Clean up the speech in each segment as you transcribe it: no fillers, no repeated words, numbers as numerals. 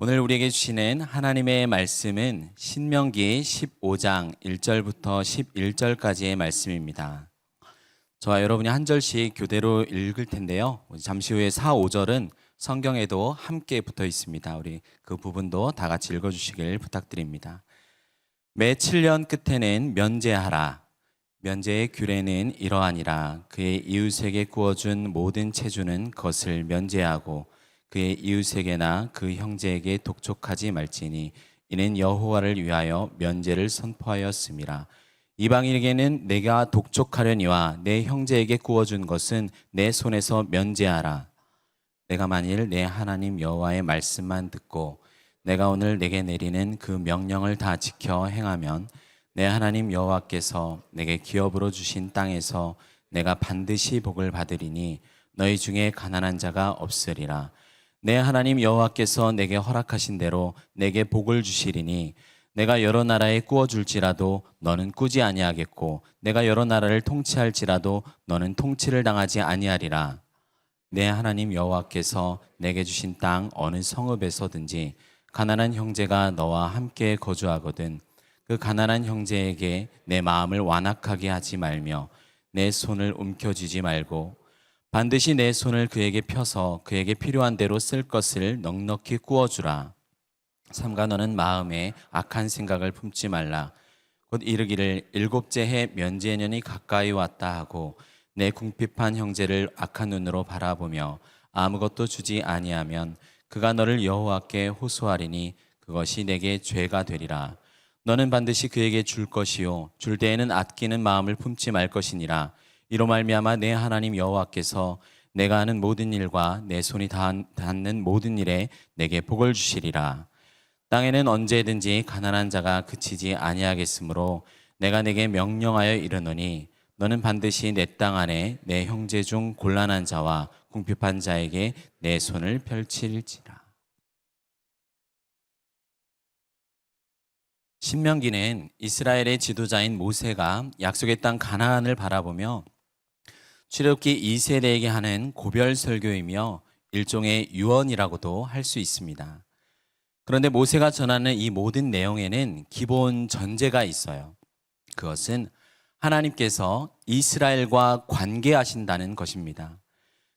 오늘 우리에게 주시는 하나님의 말씀은 신명기 15장 1절부터 11절까지의 말씀입니다. 저와 여러분이 한 절씩 교대로 읽을 텐데요. 잠시 후에 4, 5절은 성경에도 함께 붙어 있습니다. 우리 그 부분도 다 같이 읽어주시길 부탁드립니다. 매 7년 끝에는 면제하라. 면제의 규례는 이러하니라. 그의 이웃에게 구워준 모든 체주는 그것을 면제하고 그의 이웃에게나 그 형제에게 독촉하지 말지니 이는 여호와를 위하여 면제를 선포하였음이라. 이방인에게는 내가 독촉하려니와 내 형제에게 구워준 것은 내 손에서 면제하라. 내가 만일 내 하나님 여호와의 말씀만 듣고 내가 오늘 내게 내리는 그 명령을 다 지켜 행하면 내 하나님 여호와께서 내게 기업으로 주신 땅에서 내가 반드시 복을 받으리니 너희 중에 가난한 자가 없으리라. 내 하나님 여호와께서 내게 허락하신 대로 내게 복을 주시리니 내가 여러 나라에 꾸어줄지라도 너는 꾸지 아니하겠고 내가 여러 나라를 통치할지라도 너는 통치를 당하지 아니하리라. 내 하나님 여호와께서 내게 주신 땅 어느 성읍에서든지 가난한 형제가 너와 함께 거주하거든 그 가난한 형제에게 내 마음을 완악하게 하지 말며 내 손을 움켜쥐지 말고 반드시 내 손을 그에게 펴서 그에게 필요한 대로 쓸 것을 넉넉히 구워주라. 삼가 너는 마음에 악한 생각을 품지 말라. 곧 이르기를 일곱째 해 면제년이 가까이 왔다 하고 내 궁핍한 형제를 악한 눈으로 바라보며 아무것도 주지 아니하면 그가 너를 여호와께 호소하리니 그것이 내게 죄가 되리라. 너는 반드시 그에게 줄 것이요 줄 때에는 아끼는 마음을 품지 말 것이니라. 이로 말미암아 내 하나님 여호와께서 내가 하는 모든 일과 내 손이 닿는 모든 일에 내게 복을 주시리라. 땅에는 언제든지 가난한 자가 그치지 아니하겠으므로 내가 내게 명령하여 이르노니 너는 반드시 내 땅 안에 내 형제 중 곤란한 자와 궁핍한 자에게 내 손을 펼칠지라. 신명기는 이스라엘의 지도자인 모세가 약속의 땅 가나안을 바라보며 출애굽기 2세대에게 하는 고별 설교이며 일종의 유언이라고도 할 수 있습니다. 그런데 모세가 전하는 이 모든 내용에는 기본 전제가 있어요. 그것은 하나님께서 이스라엘과 관계하신다는 것입니다.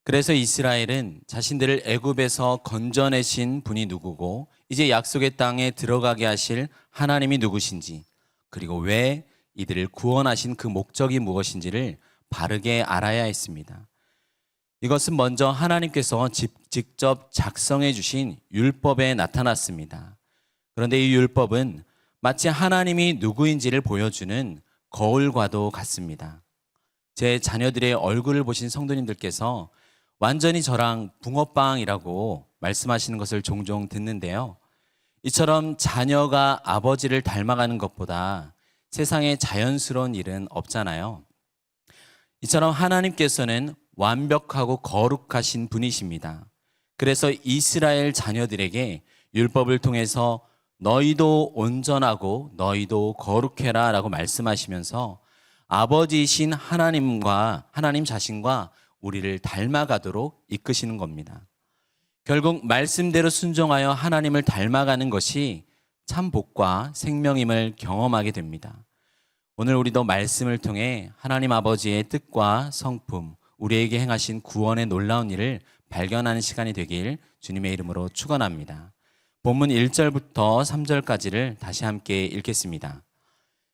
그래서 이스라엘은 자신들을 애굽에서 건져내신 분이 누구고 이제 약속의 땅에 들어가게 하실 하나님이 누구신지 그리고 왜 이들을 구원하신 그 목적이 무엇인지를 바르게 알아야 했습니다. 이것은 먼저 하나님께서 직접 작성해 주신 율법에 나타났습니다. 그런데 이 율법은 마치 하나님이 누구인지를 보여주는 거울과도 같습니다. 제 자녀들의 얼굴을 보신 성도님들께서 완전히 저랑 붕어빵이라고 말씀하시는 것을 종종 듣는데요. 이처럼 자녀가 아버지를 닮아가는 것보다 세상에 자연스러운 일은 없잖아요. 이처럼 하나님께서는 완벽하고 거룩하신 분이십니다. 그래서 이스라엘 자녀들에게 율법을 통해서 너희도 온전하고 너희도 거룩해라 라고 말씀하시면서 아버지이신 하나님 자신과 우리를 닮아가도록 이끄시는 겁니다. 결국 말씀대로 순종하여 하나님을 닮아가는 것이 참 복과 생명임을 경험하게 됩니다. 오늘 우리도 말씀을 통해 하나님 아버지의 뜻과 성품, 우리에게 행하신 구원의 놀라운 일을 발견하는 시간이 되길 주님의 이름으로 축원합니다. 본문 1절부터 3절까지를 다시 함께 읽겠습니다.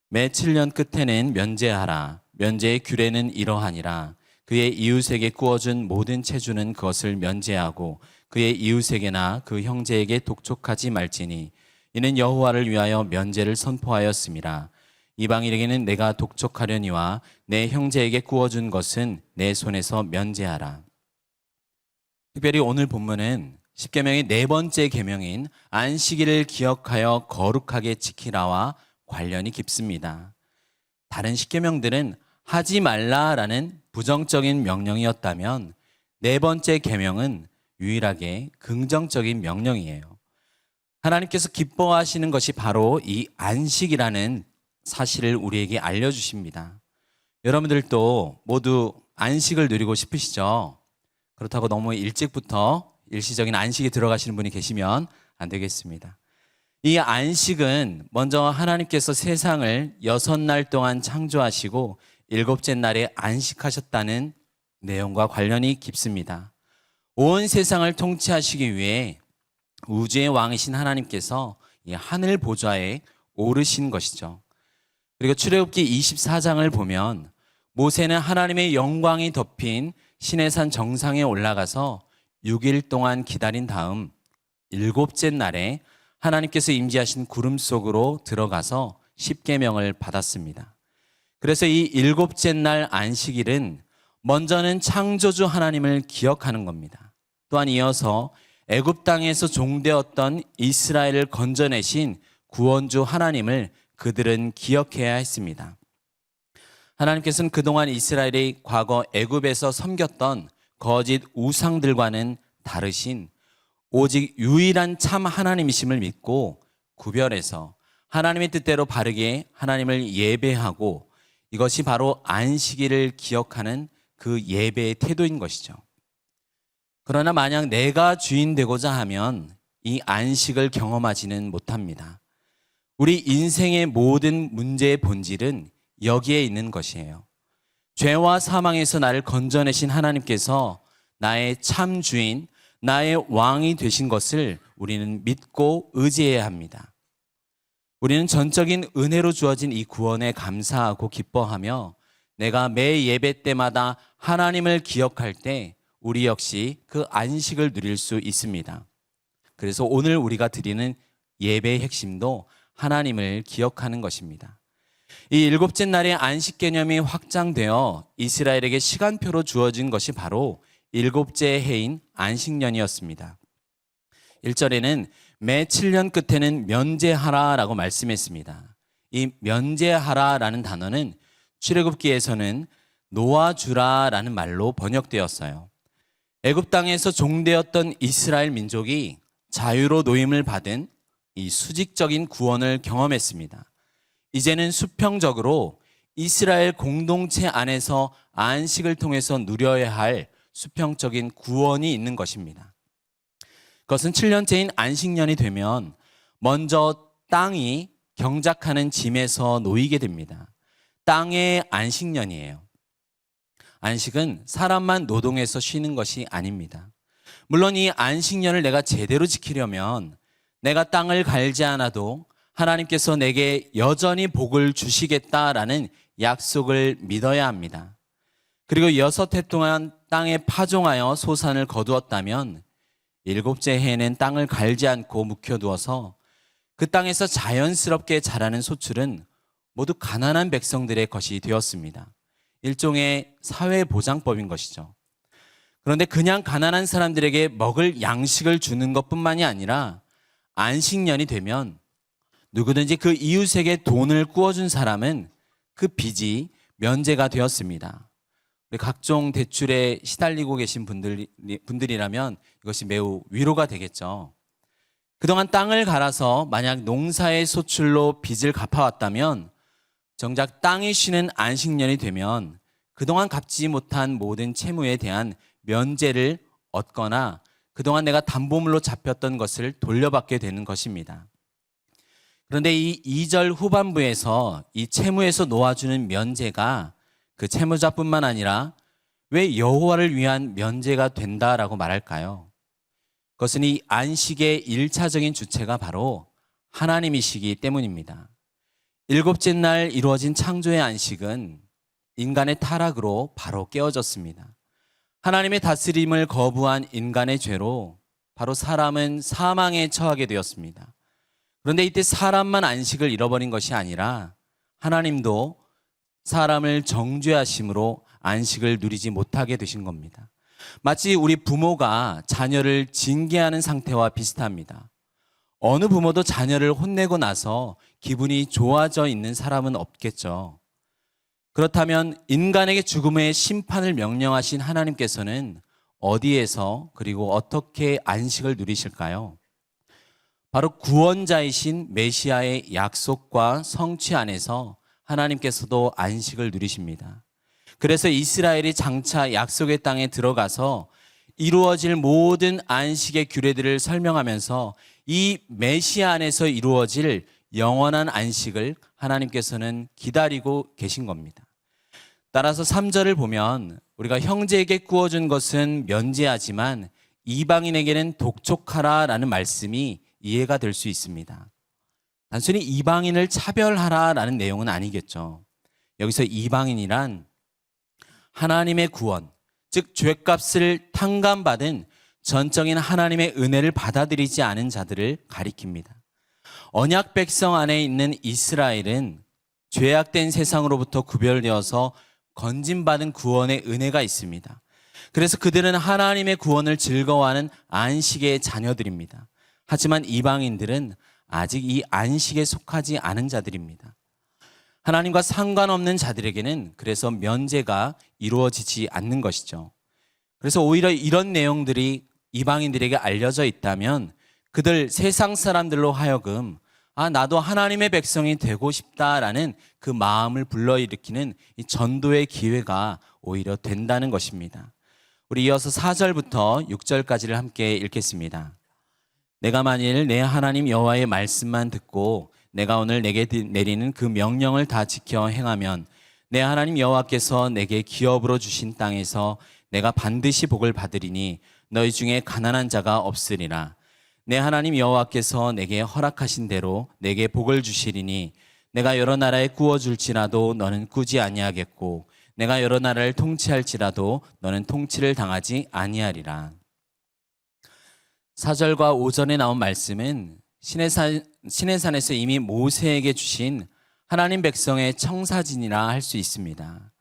매 7년 끝에는 면제하라. 면제의 규례는 이러하니라. 그의 이웃에게 구워준 모든 체주는 그것을 면제하고 그의 이웃에게나 그 형제에게 독촉하지 말지니 이는 여호와를 위하여 면제를 선포하였음이라. 이방인에게는 내가 독촉하려니와 내 형제에게 구워준 것은 내 손에서 면제하라. 특별히 오늘 본문은 십계명의 네 번째 계명인 안식일을 기억하여 거룩하게 지키라와 관련이 깊습니다. 다른 십계명들은 하지 말라라는 부정적인 명령이었다면 네 번째 계명은 유일하게 긍정적인 명령이에요. 하나님께서 기뻐하시는 것이 바로 이 안식이라는 사실을 우리에게 알려주십니다. 여러분들도 모두 안식을 누리고 싶으시죠? 그렇다고 너무 일찍부터 일시적인 안식에 들어가시는 분이 계시면 안 되겠습니다. 이 안식은 먼저 하나님께서 세상을 6날 동안 창조하시고 7째 날에 안식하셨다는 내용과 관련이 깊습니다. 온 세상을 통치하시기 위해 우주의 왕이신 하나님께서 이 하늘 보좌에 오르신 것이죠. 그리고 출애굽기 24장을 보면 모세는 하나님의 영광이 덮인 시내산 정상에 올라가서 6일 동안 기다린 다음 7째 날에 하나님께서 임재하신 구름 속으로 들어가서 십계명을 받았습니다. 그래서 이 7째 날 안식일은 먼저는 창조주 하나님을 기억하는 겁니다. 또한 이어서 애굽 땅에서 종되었던 이스라엘을 건져내신 구원주 하나님을 그들은 기억해야 했습니다. 하나님께서는 그동안 이스라엘이 과거 애굽에서 섬겼던 거짓 우상들과는 다르신 오직 유일한 참 하나님이심을 믿고 구별해서 하나님의 뜻대로 바르게 하나님을 예배하고 이것이 바로 안식일을 기억하는 그 예배의 태도인 것이죠. 그러나 만약 내가 주인 되고자 하면 이 안식을 경험하지는 못합니다. 우리 인생의 모든 문제의 본질은 여기에 있는 것이에요. 죄와 사망에서 나를 건져내신 하나님께서 나의 참 주인, 나의 왕이 되신 것을 우리는 믿고 의지해야 합니다. 우리는 전적인 은혜로 주어진 이 구원에 감사하고 기뻐하며 내가 매 예배 때마다 하나님을 기억할 때 우리 역시 그 안식을 누릴 수 있습니다. 그래서 오늘 우리가 드리는 예배의 핵심도 하나님을 기억하는 것입니다. 이 7째 날의 안식 개념이 확장되어 이스라엘에게 시간표로 주어진 것이 바로 7째 해인 안식년이었습니다. 1절에는 매 7년 끝에는 면제하라라고 말씀했습니다. 이 면제하라라는 단어는 출애굽기에서는 놓아주라라는 말로 번역되었어요. 애굽 땅에서 종되었던 이스라엘 민족이 자유로 노임을 받은 이 수직적인 구원을 경험했습니다. 이제는 수평적으로 이스라엘 공동체 안에서 안식을 통해서 누려야 할 수평적인 구원이 있는 것입니다. 그것은 7년째인 안식년이 되면 먼저 땅이 경작하는 짐에서 놓이게 됩니다. 땅의 안식년이에요. 안식은 사람만 노동해서 쉬는 것이 아닙니다. 물론 이 안식년을 내가 제대로 지키려면 내가 땅을 갈지 않아도 하나님께서 내게 여전히 복을 주시겠다라는 약속을 믿어야 합니다. 그리고 6해 동안 땅에 파종하여 소산을 거두었다면 7째 해에는 땅을 갈지 않고 묵혀두어서 그 땅에서 자연스럽게 자라는 소출은 모두 가난한 백성들의 것이 되었습니다. 일종의 사회보장법인 것이죠. 그런데 그냥 가난한 사람들에게 먹을 양식을 주는 것뿐만이 아니라 안식년이 되면 누구든지 그 이웃에게 돈을 꾸어준 사람은 그 빚이 면제가 되었습니다. 각종 대출에 시달리고 계신 분들이라면 이것이 매우 위로가 되겠죠. 그동안 땅을 갈아서 만약 농사의 소출로 빚을 갚아왔다면 정작 땅이 쉬는 안식년이 되면 그동안 갚지 못한 모든 채무에 대한 면제를 얻거나 그동안 내가 담보물로 잡혔던 것을 돌려받게 되는 것입니다. 그런데 이 2절 후반부에서 이 채무에서 놓아주는 면제가 그 채무자뿐만 아니라 왜 여호와를 위한 면제가 된다라고 말할까요? 그것은 이 안식의 1차적인 주체가 바로 하나님이시기 때문입니다. 7째 날 이루어진 창조의 안식은 인간의 타락으로 바로 깨어졌습니다. 하나님의 다스림을 거부한 인간의 죄로 바로 사람은 사망에 처하게 되었습니다. 그런데 이때 사람만 안식을 잃어버린 것이 아니라 하나님도 사람을 정죄하심으로 안식을 누리지 못하게 되신 겁니다. 마치 우리 부모가 자녀를 징계하는 상태와 비슷합니다. 어느 부모도 자녀를 혼내고 나서 기분이 좋아져 있는 사람은 없겠죠. 그렇다면 인간에게 죽음의 심판을 명령하신 하나님께서는 어디에서 그리고 어떻게 안식을 누리실까요? 바로 구원자이신 메시아의 약속과 성취 안에서 하나님께서도 안식을 누리십니다. 그래서 이스라엘이 장차 약속의 땅에 들어가서 이루어질 모든 안식의 규례들을 설명하면서 이 메시아 안에서 이루어질 영원한 안식을 하나님께서는 기다리고 계신 겁니다. 따라서 3절을 보면 우리가 형제에게 구워준 것은 면제하지만 이방인에게는 독촉하라라는 말씀이 이해가 될 수 있습니다. 단순히 이방인을 차별하라라는 내용은 아니겠죠. 여기서 이방인이란 하나님의 구원, 즉 죄값을 탕감받은 전적인 하나님의 은혜를 받아들이지 않은 자들을 가리킵니다. 언약 백성 안에 있는 이스라엘은 죄악된 세상으로부터 구별되어서 건진받은 구원의 은혜가 있습니다. 그래서 그들은 하나님의 구원을 즐거워하는 안식의 자녀들입니다. 하지만 이방인들은 아직 이 안식에 속하지 않은 자들입니다. 하나님과 상관없는 자들에게는 그래서 면제가 이루어지지 않는 것이죠. 그래서 오히려 이런 내용들이 이방인들에게 알려져 있다면 그들 세상 사람들로 하여금 나도 하나님의 백성이 되고 싶다라는 그 마음을 불러일으키는 이 전도의 기회가 오히려 된다는 것입니다. 우리 이어서 4절부터 6절까지를 함께 읽겠습니다. 내가 만일 내 하나님 여호와의 말씀만 듣고 내가 오늘 내게 내리는 그 명령을 다 지켜 행하면 내 하나님 여호와께서 내게 기업으로 주신 땅에서 내가 반드시 복을 받으리니 너희 중에 가난한 자가 없으리라. 내 하나님 여호와께서 내게 허락하신 대로 내게 복을 주시리니 내가 여러 나라에 구워줄지라도 너는 꾸지 아니하겠고 내가 여러 나라를 통치할지라도 너는 통치를 당하지 아니하리라. 4절과 5절에 나온 말씀은 시내산에서 이미 모세에게 주신 하나님 백성의 청사진이라 할 수 있습니다.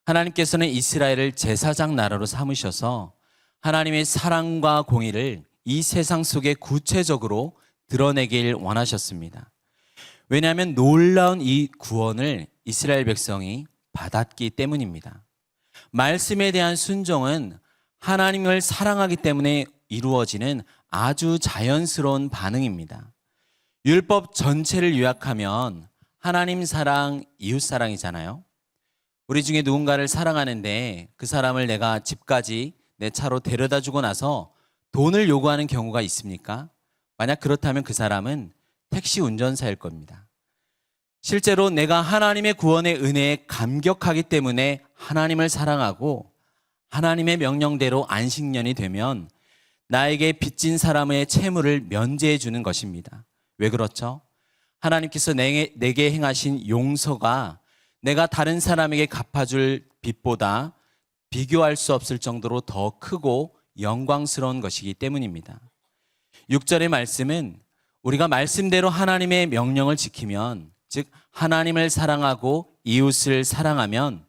하나님께서는 이스라엘을 제사장 나라로 삼으셔서 하나님의 사랑과 공의를 이 세상 속에 구체적으로 드러내길 원하셨습니다. 왜냐하면 놀라운 이 구원을 이스라엘 백성이 받았기 때문입니다. 말씀에 대한 순종은 하나님을 사랑하기 때문에 이루어지는 아주 자연스러운 반응입니다. 율법 전체를 요약하면 하나님 사랑, 이웃 사랑이잖아요. 우리 중에 누군가를 사랑하는데 그 사람을 내가 집까지 내 차로 데려다 주고 나서 돈을 요구하는 경우가 있습니까? 만약 그렇다면 그 사람은 택시 운전사일 겁니다. 실제로 내가 하나님의 구원의 은혜에 감격하기 때문에 하나님을 사랑하고 하나님의 명령대로 안식년이 되면 나에게 빚진 사람의 채무를 면제해 주는 것입니다. 왜 그렇죠? 하나님께서 내게 행하신 용서가 내가 다른 사람에게 갚아줄 빚보다 비교할 수 없을 정도로 더 크고 영광스러운 것이기 때문입니다. 6절의 말씀은 우리가 말씀대로 하나님의 명령을 지키면, 즉 하나님을 사랑하고 이웃을 사랑하면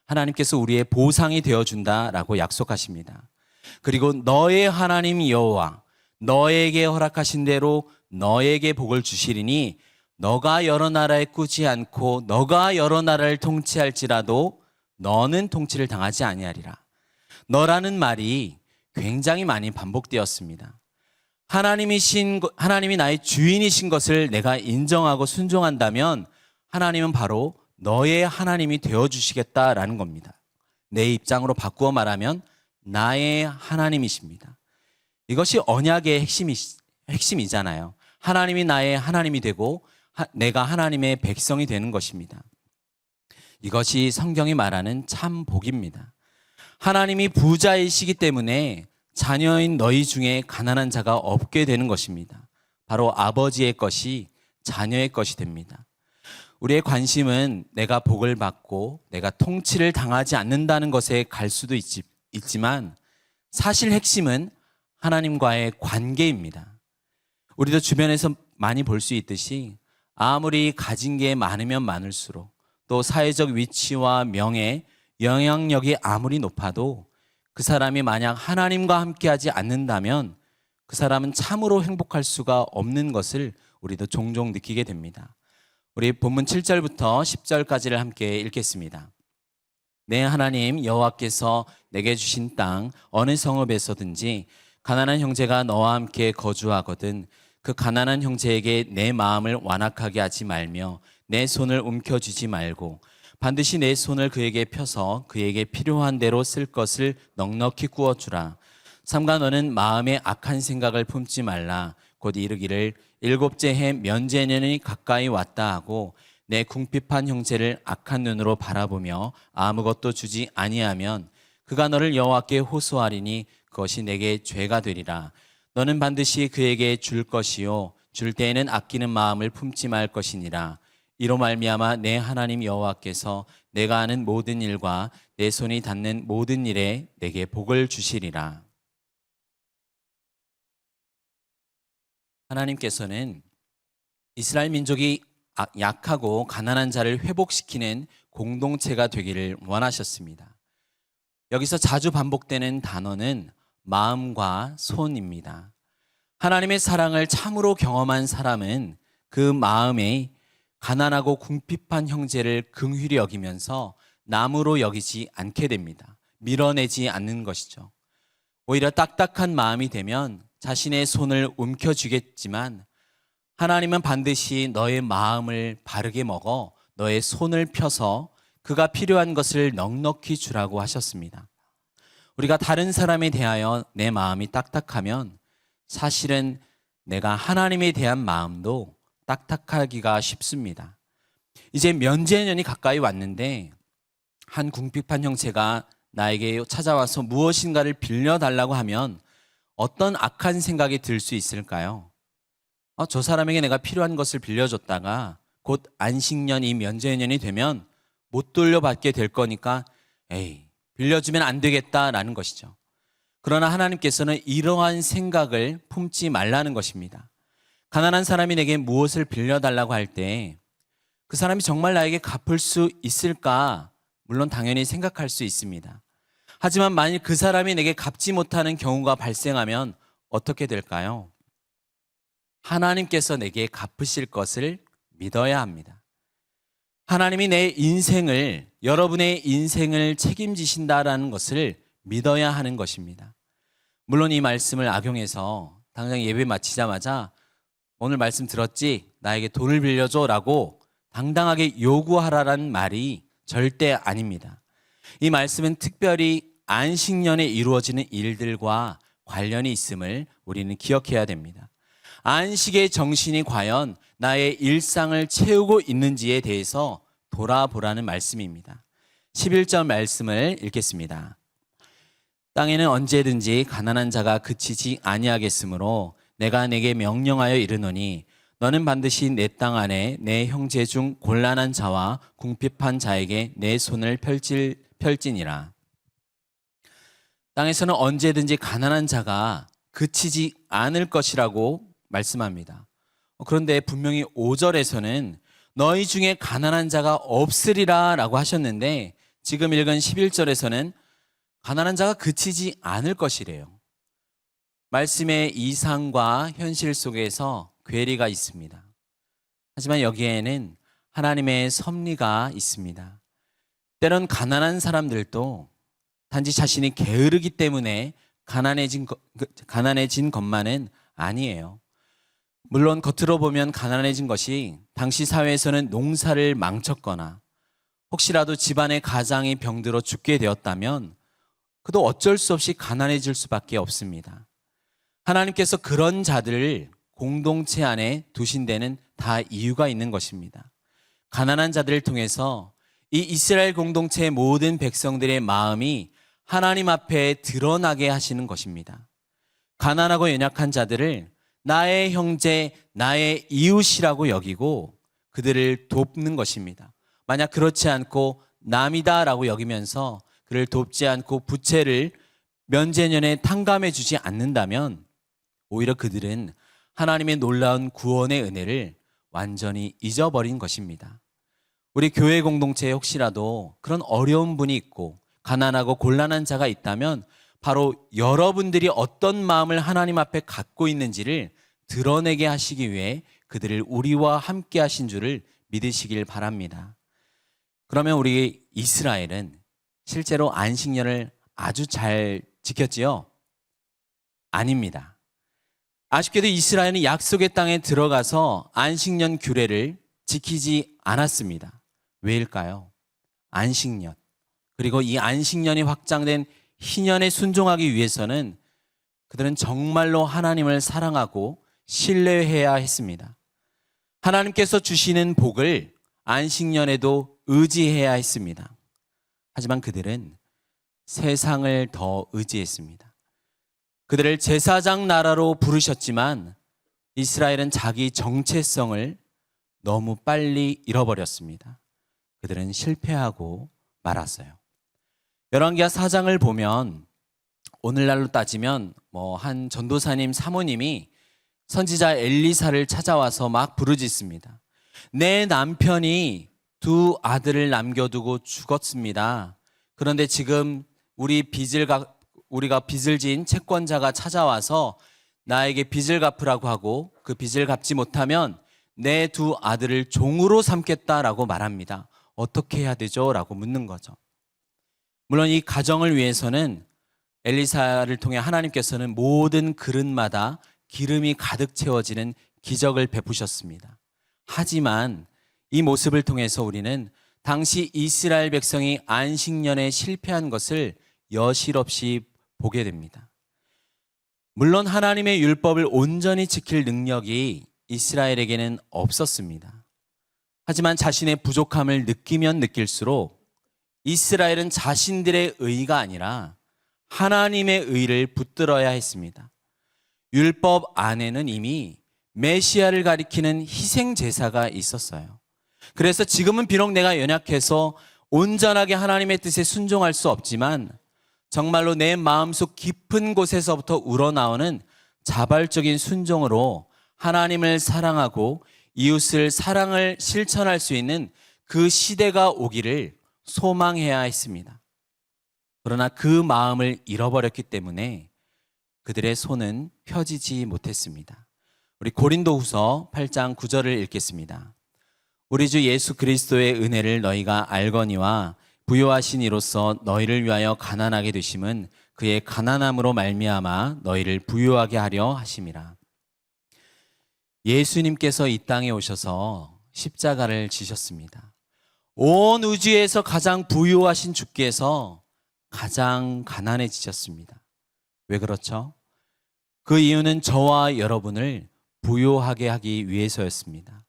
하나님께서 우리의 보상이 되어준다라고 약속하십니다. 그리고 너의 하나님 여호와 너에게 허락하신 대로 너에게 복을 주시리니 너가 여러 나라에 꾸지 않고 너가 여러 나라를 통치할지라도 너는 통치를 당하지 아니하리라. 너라는 말이 굉장히 많이 반복되었습니다. 하나님이 나의 주인이신 것을 내가 인정하고 순종한다면 하나님은 바로 너의 하나님이 되어주시겠다라는 겁니다. 내 입장으로 바꾸어 말하면 나의 하나님이십니다. 이것이 언약의 핵심이잖아요. 하나님이 나의 하나님이 되고 내가 하나님의 백성이 되는 것입니다. 이것이 성경이 말하는 참 복입니다. 하나님이 부자이시기 때문에 자녀인 너희 중에 가난한 자가 없게 되는 것입니다. 바로 아버지의 것이 자녀의 것이 됩니다. 우리의 관심은 내가 복을 받고 내가 통치를 당하지 않는다는 것에 갈 수도 있지만 사실 핵심은 하나님과의 관계입니다. 우리도 주변에서 많이 볼 수 있듯이 아무리 가진 게 많으면 많을수록 또 사회적 위치와 명예, 영향력이 아무리 높아도 그 사람이 만약 하나님과 함께하지 않는다면 그 사람은 참으로 행복할 수가 없는 것을 우리도 종종 느끼게 됩니다. 우리 본문 7절부터 10절까지를 함께 읽겠습니다. 내 하나님 여호와께서 내게 주신 땅 어느 성읍에서든지 가난한 형제가 너와 함께 거주하거든 그 가난한 형제에게 내 마음을 완악하게 하지 말며 내 손을 움켜쥐지 말고 반드시 내 손을 그에게 펴서 그에게 필요한 대로 쓸 것을 넉넉히 구워주라. 삼가 너는 마음에 악한 생각을 품지 말라. 곧 이르기를 일곱째 해 면제년이 가까이 왔다 하고 내 궁핍한 형제를 악한 눈으로 바라보며 아무것도 주지 아니하면 그가 너를 여호와께 호소하리니 그것이 내게 죄가 되리라. 너는 반드시 그에게 줄 것이요 줄 때에는 아끼는 마음을 품지 말 것이니라. 이로 말미암아 내 하나님 여호와께서 내가 하는 모든 일과 내 손이 닿는 모든 일에 내게 복을 주시리라. 하나님께서는 이스라엘 민족이 약하고 가난한 자를 회복시키는 공동체가 되기를 원하셨습니다. 여기서 자주 반복되는 단어는 마음과 손입니다. 하나님의 사랑을 참으로 경험한 사람은 그 마음에 가난하고 궁핍한 형제를 긍휼히 여기면서 남으로 여기지 않게 됩니다. 밀어내지 않는 것이죠. 오히려 딱딱한 마음이 되면 자신의 손을 움켜쥐겠지만 하나님은 반드시 너의 마음을 바르게 먹어 너의 손을 펴서 그가 필요한 것을 넉넉히 주라고 하셨습니다. 우리가 다른 사람에 대하여 내 마음이 딱딱하면 사실은 내가 하나님에 대한 마음도 딱딱하기가 쉽습니다. 이제 면제년이 가까이 왔는데 한 궁핍한 형제가 나에게 찾아와서 무엇인가를 빌려달라고 하면 어떤 악한 생각이 들 수 있을까요? 저 사람에게 내가 필요한 것을 빌려줬다가 곧 안식년이 면제년이 되면 못 돌려받게 될 거니까 에이, 빌려주면 안 되겠다라는 것이죠. 그러나 하나님께서는 이러한 생각을 품지 말라는 것입니다. 가난한 사람이 내게 무엇을 빌려달라고 할 때 그 사람이 정말 나에게 갚을 수 있을까? 물론 당연히 생각할 수 있습니다. 하지만 만일 그 사람이 내게 갚지 못하는 경우가 발생하면 어떻게 될까요? 하나님께서 내게 갚으실 것을 믿어야 합니다. 하나님이 내 인생을, 여러분의 인생을 책임지신다라는 것을 믿어야 하는 것입니다. 물론 이 말씀을 악용해서 당장 예배 마치자마자 오늘 말씀 들었지? 나에게 돈을 빌려줘 라고 당당하게 요구하라는 말이 절대 아닙니다. 이 말씀은 특별히 안식년에 이루어지는 일들과 관련이 있음을 우리는 기억해야 됩니다. 안식의 정신이 과연 나의 일상을 채우고 있는지에 대해서 돌아보라는 말씀입니다. 11절 말씀을 읽겠습니다. 땅에는 언제든지 가난한 자가 그치지 아니하겠으므로 내가 내게 명령하여 이르노니 너는 반드시 내 땅 안에 내 형제 중 곤란한 자와 궁핍한 자에게 내 손을 펼지니라. 땅에서는 언제든지 가난한 자가 그치지 않을 것이라고 말씀합니다. 그런데 분명히 5절에서는 너희 중에 가난한 자가 없으리라 라고 하셨는데 지금 읽은 11절에서는 가난한 자가 그치지 않을 것이래요. 말씀의 이상과 현실 속에서 괴리가 있습니다. 하지만 여기에는 하나님의 섭리가 있습니다. 때론 가난한 사람들도 단지 자신이 게으르기 때문에 가난해진 것만은 아니에요. 물론 겉으로 보면 가난해진 것이 당시 사회에서는 농사를 망쳤거나 혹시라도 집안의 가장이 병들어 죽게 되었다면 그도 어쩔 수 없이 가난해질 수밖에 없습니다. 하나님께서 그런 자들을 공동체 안에 두신 데는 다 이유가 있는 것입니다. 가난한 자들을 통해서 이 이스라엘 공동체의 모든 백성들의 마음이 하나님 앞에 드러나게 하시는 것입니다. 가난하고 연약한 자들을 나의 형제, 나의 이웃이라고 여기고 그들을 돕는 것입니다. 만약 그렇지 않고 남이다라고 여기면서 그를 돕지 않고 부채를 면제년에 탕감해 주지 않는다면 오히려 그들은 하나님의 놀라운 구원의 은혜를 완전히 잊어버린 것입니다. 우리 교회 공동체에 혹시라도 그런 어려운 분이 있고 가난하고 곤란한 자가 있다면 바로 여러분들이 어떤 마음을 하나님 앞에 갖고 있는지를 드러내게 하시기 위해 그들을 우리와 함께 하신 줄을 믿으시길 바랍니다. 그러면 우리 이스라엘은 실제로 안식년을 아주 잘 지켰지요? 아닙니다. 아쉽게도 이스라엘은 약속의 땅에 들어가서 안식년 규례를 지키지 않았습니다. 왜일까요? 안식년, 그리고 이 안식년이 확장된 희년에 순종하기 위해서는 그들은 정말로 하나님을 사랑하고 신뢰해야 했습니다. 하나님께서 주시는 복을 안식년에도 의지해야 했습니다. 하지만 그들은 세상을 더 의지했습니다. 그들을 제사장 나라로 부르셨지만 이스라엘은 자기 정체성을 너무 빨리 잃어버렸습니다. 그들은 실패하고 말았어요. 열왕기하 4장을 보면 오늘날로 따지면 한 전도사님 사모님이 선지자 엘리사를 찾아와서 막 부르짖습니다. 내 남편이 2 아들을 남겨두고 죽었습니다. 그런데 지금 우리가 빚을 진 채권자가 찾아와서 나에게 빚을 갚으라고 하고 그 빚을 갚지 못하면 내 2 아들을 종으로 삼겠다라고 말합니다. 어떻게 해야 되죠? 라고 묻는 거죠. 물론 이 가정을 위해서는 엘리사를 통해 하나님께서는 모든 그릇마다 기름이 가득 채워지는 기적을 베푸셨습니다. 하지만 이 모습을 통해서 우리는 당시 이스라엘 백성이 안식년에 실패한 것을 여실없이 보게 됩니다. 물론 하나님의 율법을 온전히 지킬 능력이 이스라엘에게는 없었습니다. 하지만 자신의 부족함을 느끼면 느낄수록 이스라엘은 자신들의 의가 아니라 하나님의 의를 붙들어야 했습니다. 율법 안에는 이미 메시아를 가리키는 희생 제사가 있었어요. 그래서 지금은 비록 내가 연약해서 온전하게 하나님의 뜻에 순종할 수 없지만 정말로 내 마음속 깊은 곳에서부터 우러나오는 자발적인 순종으로 하나님을 사랑하고 이웃을 사랑을 실천할 수 있는 그 시대가 오기를 소망해야 했습니다. 그러나 그 마음을 잃어버렸기 때문에 그들의 손은 펴지지 못했습니다. 우리 고린도후서 8장 9절을 읽겠습니다. 우리 주 예수 그리스도의 은혜를 너희가 알거니와 부요하신 이로써 너희를 위하여 가난하게 되심은 그의 가난함으로 말미암아 너희를 부요하게 하려 하심이라. 예수님께서 이 땅에 오셔서 십자가를 지셨습니다. 온 우주에서 가장 부요하신 주께서 가장 가난해지셨습니다. 왜 그렇죠? 그 이유는 저와 여러분을 부요하게 하기 위해서였습니다.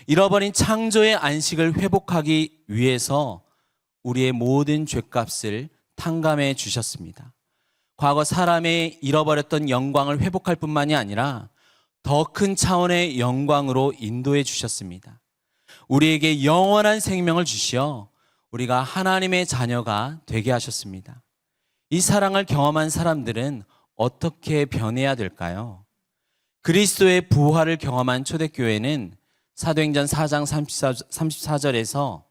잃어버린 창조의 안식을 회복하기 위해서 우리의 모든 죄값을 탕감해 주셨습니다. 과거 사람의 잃어버렸던 영광을 회복할 뿐만이 아니라 더 큰 차원의 영광으로 인도해 주셨습니다. 우리에게 영원한 생명을 주시어 우리가 하나님의 자녀가 되게 하셨습니다. 이 사랑을 경험한 사람들은 어떻게 변해야 될까요? 그리스도의 부활을 경험한 초대교회는 사도행전 4장 34절에서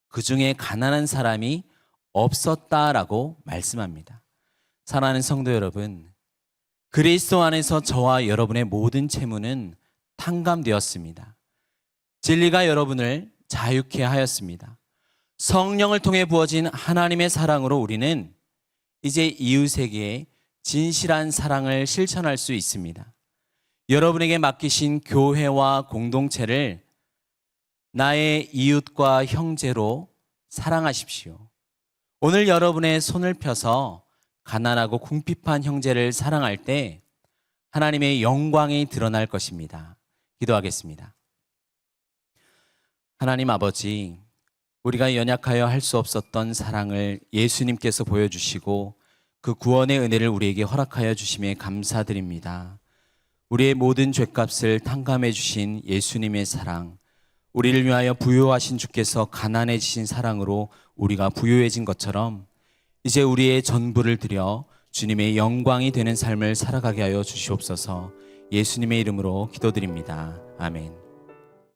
그 중에 가난한 사람이 없었다라고 말씀합니다. 사랑하는 성도 여러분, 그리스도 안에서 저와 여러분의 모든 채무는 탕감되었습니다. 진리가 여러분을 자유케 하였습니다. 성령을 통해 부어진 하나님의 사랑으로 우리는 이제 이웃에게 진실한 사랑을 실천할 수 있습니다. 여러분에게 맡기신 교회와 공동체를 나의 이웃과 형제로 사랑하십시오. 오늘 여러분의 손을 펴서 가난하고 궁핍한 형제를 사랑할 때 하나님의 영광이 드러날 것입니다. 기도하겠습니다. 하나님 아버지, 우리가 연약하여 할 수 없었던 사랑을 예수님께서 보여주시고 그 구원의 은혜를 우리에게 허락하여 주심에 감사드립니다. 우리의 모든 죄값을 탕감해 주신 예수님의 사랑, 우리를 위하여 부요하신 주께서 가난해지신 사랑으로 우리가 부요해진 것처럼 이제 우리의 전부를 드려 주님의 영광이 되는 삶을 살아가게 하여 주시옵소서. 예수님의 이름으로 기도드립니다. 아멘.